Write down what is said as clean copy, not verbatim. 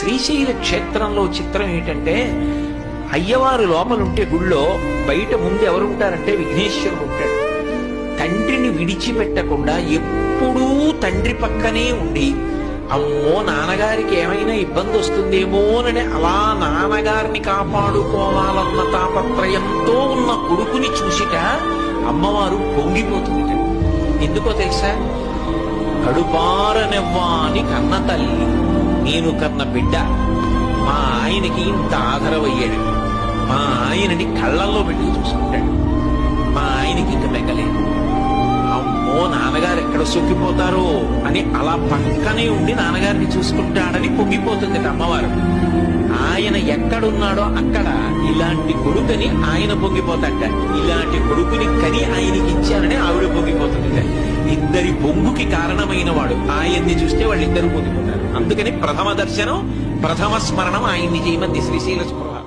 శ్రీశైల క్షేత్రంలో చిత్రం ఏంటంటే, అయ్యవారు లోపలుంటే గుళ్ళో బయట ముందు ఎవరుంటారంటే విఘ్నేశ్వరుడు ఉంటాడు. తండ్రిని విడిచిపెట్టకుండా ఎప్పుడూ తండ్రి పక్కనే ఉండి, అమ్మో నాన్నగారికి ఏమైనా ఇబ్బంది వస్తుందేమోనని అలా నాన్నగారిని కాపాడుకోవాలన్న తాపత్రయంతో ఉన్న కొడుకుని చూసిట అమ్మవారు పొంగిపోతుంది. ఎందుకో తెలుసా? కడుపారనెవ్వాని కన్న తల్లి, నేను కన్న బిడ్డ మా ఆయనకి ఇంత ఆదరవయ్యాడు. మా ఆయనని కళ్ళల్లో పెట్టి చూసుకుంటాడు. మా ఆయనకి ఇంక బెంగలేదు. అమ్మో నాన్నగారు ఎక్కడ సొక్కిపోతారో అని అలా పక్కనే ఉండి నాన్నగారిని చూసుకుంటాడని పొంగిపోతుంది అమ్మవారు. ఆయన ఎక్కడున్నాడో అక్కడ ఇలాంటి కొడుకుని ఆయన పొంగిపోతాట. ఇలాంటి కొడుకుని కని ఆయనకి ఇచ్చానని ఆవిడ పొంగిపోతుంది. ఇద్దరి పొంగుకి కారణమైన వాడు ఆయన్ని చూస్తే వాళ్ళిద్దరూ పొంగిపోతారు. అందుకని ప్రథమ దర్శనం, ప్రథమ స్మరణం ఆయన్ని చేయమంది శ్రీశైల స్పృహ.